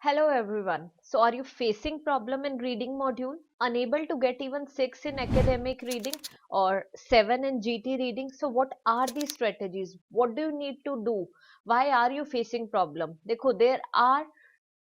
Hello everyone. So are you facing problem in reading module? Unable to get even 6 in academic reading or 7 in GT reading? So what are these strategies? What do you need to do? Why are you facing problem? देखो, there are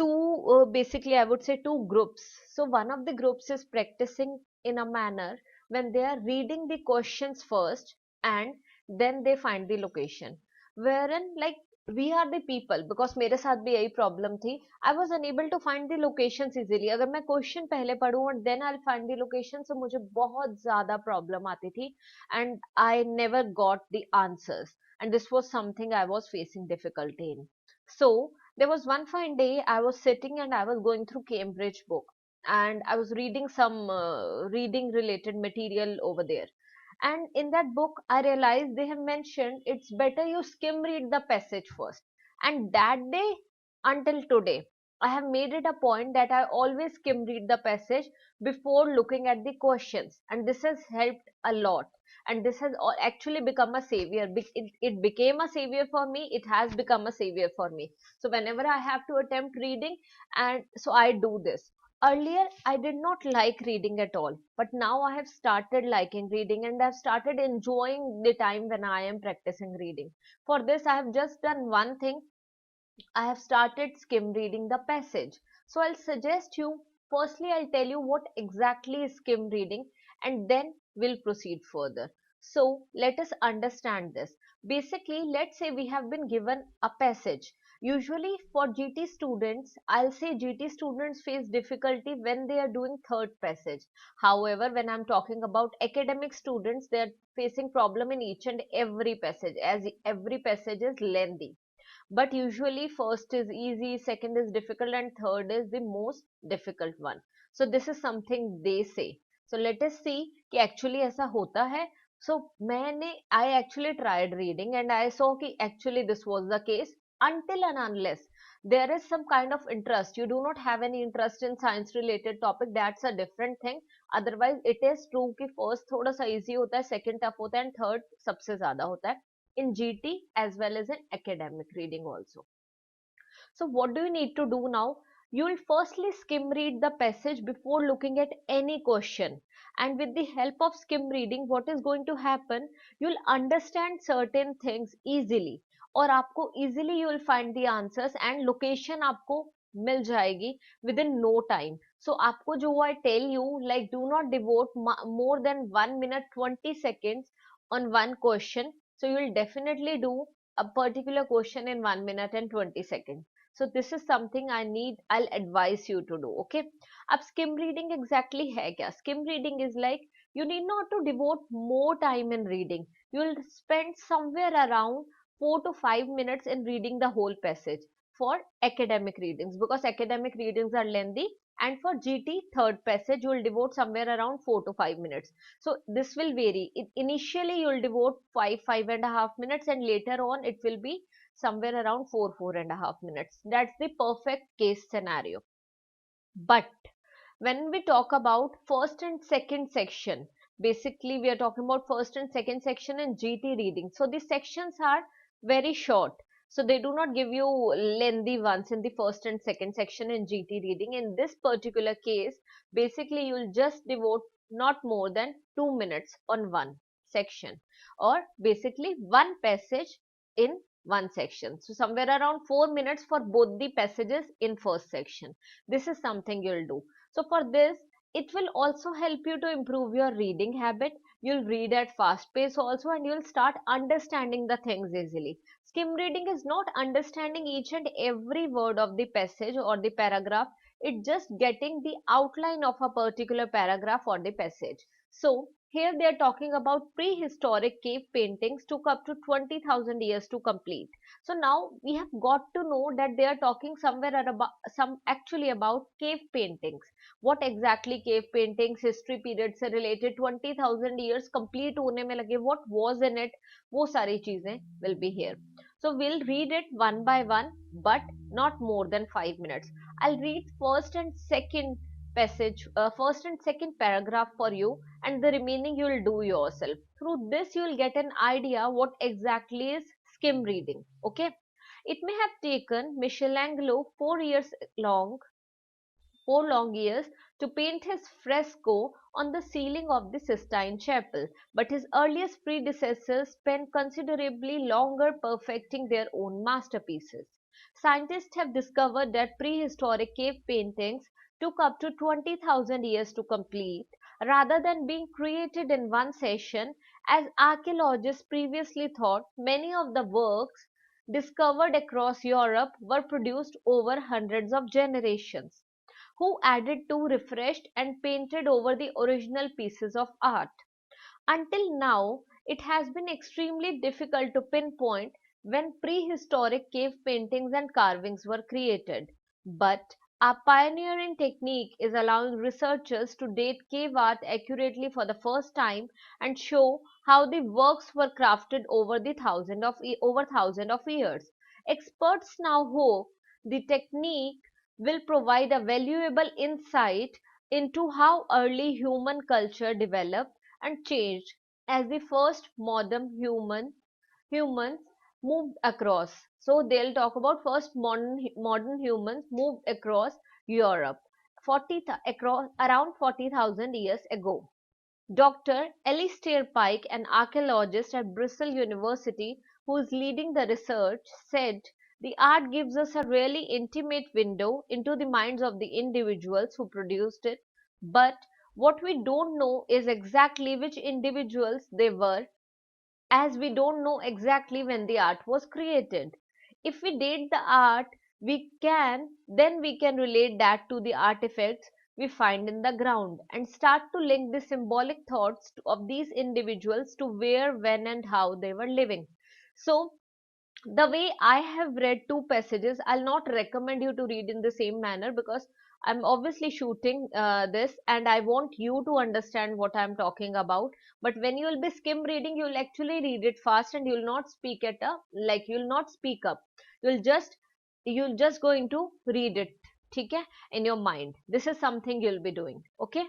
two basically I would say two groups. So one of the groups is practicing in a manner when they are reading the questions first and then they find the location, wherein like we are the people, because मेरे साथ भी यही problem थी. I was unable to find the locations easily. अगर मैं question पहले पढूं and then I'll find the location, so मुझे बहुत ज़्यादा problem आती थी and I never got the answers, and this was something I was facing difficulty in. So there was one fine day I was sitting and I was going through Cambridge book, and I was reading some reading related material over there. And in that book, I realized they have mentioned it's better you skim read the passage first. And that day until today, I have made it a point that I always skim read the passage before looking at the questions. And this has helped a lot. And this has actually become a savior. It became a savior for me. It has become a savior for me. So whenever I have to attempt reading, and so I do this. Earlier, I did not like reading at all, but now I have started liking reading and I've started enjoying the time when I am practicing reading. For this, I have just done one thing. I have started skim reading the passage. So I'll suggest you, firstly, I'll tell you what exactly is skim reading and then we'll proceed further. So let us understand this. Basically, let's say we have been given a passage. Usually for GT students, I'll say GT students face difficulty when they are doing third passage. However, when I'm talking about academic students, they are facing problem in each and every passage, as every passage is lengthy. But usually first is easy, second is difficult, and third is the most difficult one. So this is something they say. So let us see कि actually ऐसा होता है. So I actually tried reading and I saw कि actually this was the case, until and unless there is some kind of interest. You do not have any interest in science related topic, that's a different thing. Otherwise it is true कि first थोड़ा सा easy होता है, second tough होता है, and third सबसे ज़्यादा होता है in GT as well as in academic reading also. So what do you need to do now? You will firstly skim read the passage before looking at any question. And with the help of skim reading, what is going to happen? You'll understand certain things easily. और आपको easily you will find the answers and location आपको मिल जाएगी within no time. So आपको जो I tell you, like do not devote more than 1 minute 20 seconds on one question. So you will definitely do a particular question in 1 minute and 20 seconds. So this is something I'll advise you to do. Okay. अब skim reading exactly है क्या? Skim reading is like you need not to devote more time in reading. You will spend somewhere around 4 to 5 minutes in reading the whole passage for academic readings, because academic readings are lengthy, and for GT third passage you will devote somewhere around 4 to 5 minutes. So this will vary. Initially you will devote 5.5 minutes, and later on it will be somewhere around 4.5 minutes. That's the perfect case scenario. But when we talk about first and second section, basically we are talking about first and second section in GT reading. So the sections are very short. So they do not give you lengthy ones in the first and second section in GT reading. In this particular case, basically you will just devote not more than 2 minutes on one section, or basically one passage in one section. So somewhere around 4 minutes for both the passages in first section. This is something you'll do. So for this, it will also help you to improve your reading habit. You'll read at fast pace also, and you'll start understanding the things easily. Skim reading is not understanding each and every word of the passage or the paragraph. It's just getting the outline of a particular paragraph or the passage. So here they are talking about prehistoric cave paintings took up to 20,000 years to complete. So now we have got to know that they are talking somewhere about some actually about cave paintings. What exactly cave paintings history period से related 20,000 years complete होने में लगे, what was in it, वो सारी चीजें will be here. So we'll read it one by one, but not more than 5 minutes. I'll read first and second passage, first and second paragraph for you, and the remaining you will do yourself. Through this, you will get an idea what exactly is skim reading. Okay. It may have taken Michelangelo 4 long years to paint his fresco on the ceiling of the Sistine Chapel, but his earliest predecessors spent considerably longer perfecting their own masterpieces. Scientists have discovered that prehistoric cave paintings took up to 20,000 years to complete, rather than being created in one session, as archaeologists previously thought. Many of the works discovered across Europe were produced over hundreds of generations, who added to, refreshed, and painted over the original pieces of art. Until now, it has been extremely difficult to pinpoint when prehistoric cave paintings and carvings were created. But our pioneering technique is allowing researchers to date cave art accurately for the first time and show how the works were crafted over thousand of years. Experts now hope the technique will provide a valuable insight into how early human culture developed and changed as the first modern humans moved across. So they'll talk about first modern humans moved across Europe around 40,000 years ago. Dr. Alistair Pike, an archaeologist at Bristol University who is leading the research, said the art gives us a really intimate window into the minds of the individuals who produced it, but what we don't know is exactly which individuals they were, as we don't know exactly when the art was created. If we date the art, we can relate that to the artifacts we find in the ground and start to link the symbolic thoughts of these individuals to where, when, and how they were living. So, the way I have read two passages, I'll not recommend you to read in the same manner because I'm obviously shooting this and I want you to understand what I'm talking about. But when you will be skim reading, you'll actually read it fast and you'll not speak at a you'll not speak up. You'll just you'll just going to read it, ठीक है, in your mind. This is something you'll be doing. Okay.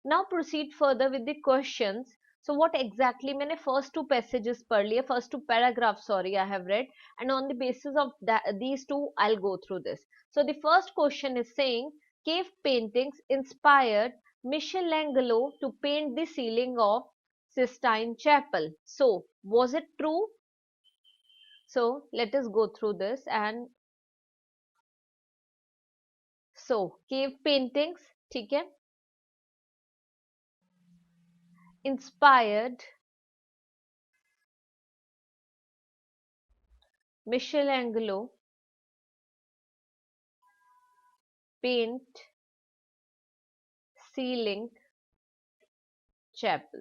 Now proceed further with the questions. So what exactly मैंने first two passages पढ़ लिए, first two paragraphs sorry I have read, and on the basis of these two I'll go through this. So the first question is saying cave paintings inspired Michelangelo to paint the ceiling of Sistine Chapel. So was it true? So let us go through this. And so cave paintings, ठीक है, inspired Michelangelo paint ceiling chapel.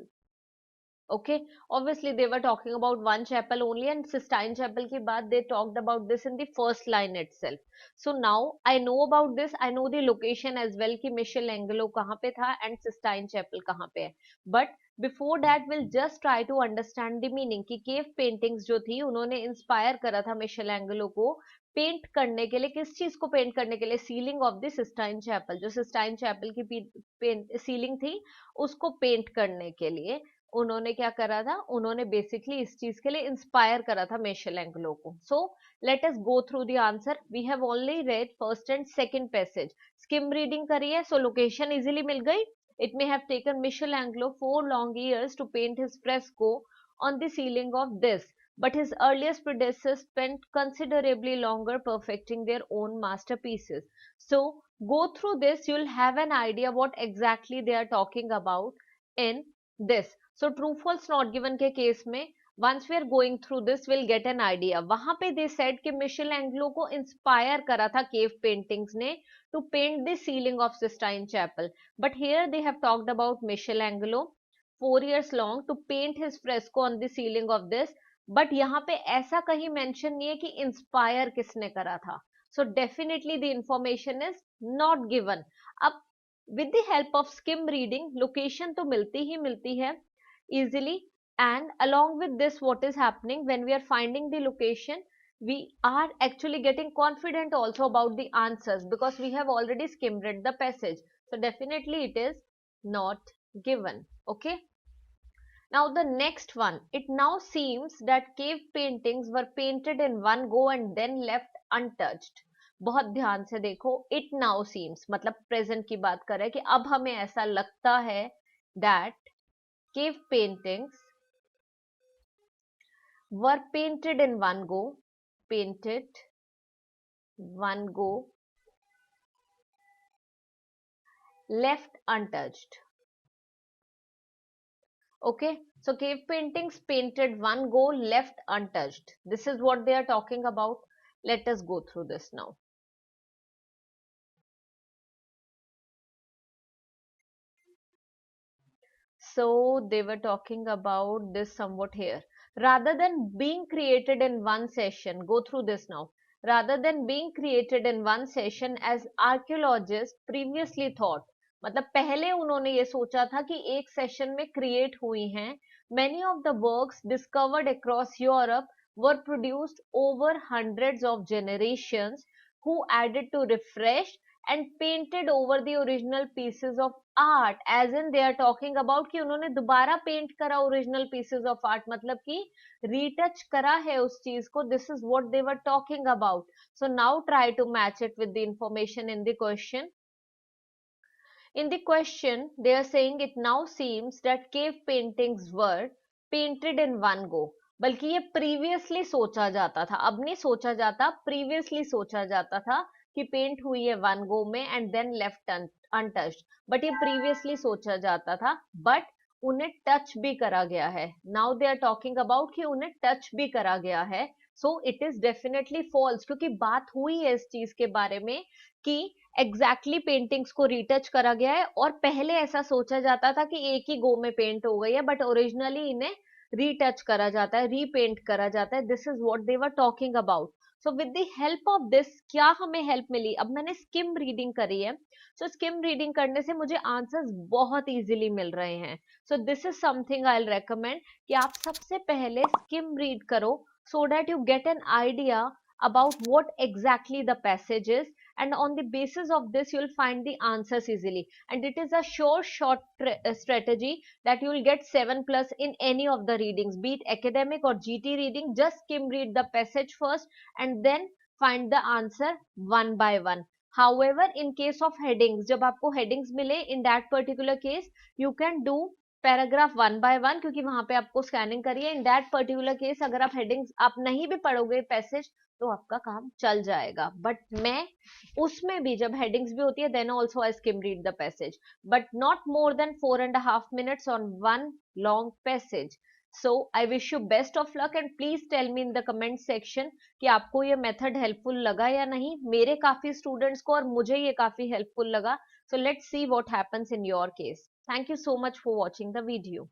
Okay, obviously they were talking about one chapel only, and Sistine Chapel ke baad they talked about this in the first line itself. So now I know about this, I know the location as well कि Michelangelo कहाँ पे था and Sistine Chapel कहाँ पे है. But before that we'll just try to understand the meaning कि cave paintings जो थी उन्होंने inspire करा था Michelangelo को पेंट करने के लिए. किस चीज को पेंट करने के लिए? Ceiling of the Sistine chapel, जो सिस्टाइन चैपल की सीलिंग थी उसको पेंट करने के लिए उन्होंने क्या करा था, उन्होंने बेसिकली इस चीज के लिए इंस्पायर करा था मिशेलेंग्लो को. So let us go through the answer. We have only read first and second passage, skim reading करी है, सो लोकेशन इजीली मिल गई. It may have taken Michelangelo 4 long years to paint his fresco on the ceiling of this, but his earliest predecessors spent considerably longer perfecting their own masterpieces. So go through this, you'll have an idea what exactly they are talking about in this. So true false not given के case में once we are going through this we'll get an idea. वहां पे they said कि Michelangelo को inspire करा था cave paintings ने to paint the ceiling of Sistine Chapel, but here they have talked about Michelangelo 4 years long to paint his fresco on the ceiling of this, but यहाँ पे ऐसा कहीं mention नहीं है कि inspire किसने करा था. So definitely the information is not given. अब with the help of skim reading location तो मिलती ही मिलती है easily, and along with this what is happening when we are finding the location, we are actually getting confident also about the answers because we have already skimmed read the passage. So definitely it is not given. Okay, Now the next one, it now seems that cave paintings were painted in one go and then left untouched. बहुत ध्यान से देखो, it now seems मतलब present की बात कर रहे हैं कि अब हमें ऐसा लगता है that cave paintings were painted in one go, painted one go, left untouched. Okay, so cave paintings painted one go, left untouched. This is what they are talking about. Let us go through this now. So they were talking about this somewhat here. Rather than being created in one session, go through this now. Rather than being created in one session as archaeologists previously thought, मतलब पहले उन्होंने ये सोचा था कि एक session में create हुई हैं. Many of the works discovered across Europe were produced over hundreds of generations who added to refresh and painted over the original pieces of art, as in they are talking about कि उन्होंने दोबारा paint करा original pieces of art, मतलब कि retouch करा है उस चीज को. This is what they were talking about. So now try to match it with the information in the question. In the question, they are saying it now seems that cave paintings were painted in one go. बल्कि ये previously सोचा जाता था, अब नहीं सोचा जाता, previously सोचा जाता था कि पेंट हुई है one go में and then left untouched. But ये previously सोचा जाता था, बट उन्हें टच भी करा गया है. Now they are talking about कि उन्हें टच भी करा गया है. So it is definitely false, क्योंकि बात हुई है इस चीज के बारे में कि एग्जैक्टली पेंटिंग्स को रीटच करा गया है और पहले ऐसा सोचा जाता था कि एक ही गो में पेंट हो गई है, बट ओरिजिनली इन्हें रीटच करा जाता है, रीपेंट करा जाता है. This is what they were talking about. So with the help of this क्या हमें हेल्प मिली? अब मैंने स्किम रीडिंग करी है, सो स्किम रीडिंग करने से मुझे आंसर्स बहुत इजीली मिल रहे हैं. So this is something I will recommend कि आप सबसे पहले स्किम रीड करो, so that you get an idea about what exactly the passage is, and on the basis of this you'll find the answers easily, and it is a sure short strategy that you will get 7 plus in any of the readings, be it academic or GT reading. Just skim read the passage first and then find the answer one by one. However, in case of headings, जब आपको headings मिले, in that particular case you can do paragraph one by one, क्योंकि वहां पे आपको scanning करिए. In that particular case अगर आप हेडिंग्स आप नहीं भी पढ़ोगे पैसेज तो आपका काम चल जाएगा. बट मैं उसमें भी जब हेडिंग्स भी होती है then also I skim read the passage, but not more than 4.5 minutes on one long passage. So I wish you best of luck and please tell me in the comment section कि आपको ये method helpful लगा या नहीं. मेरे काफी students को और मुझे ये काफी हेल्पफुल लगा. So let's see what happens in your case. Thank you so much for watching the video.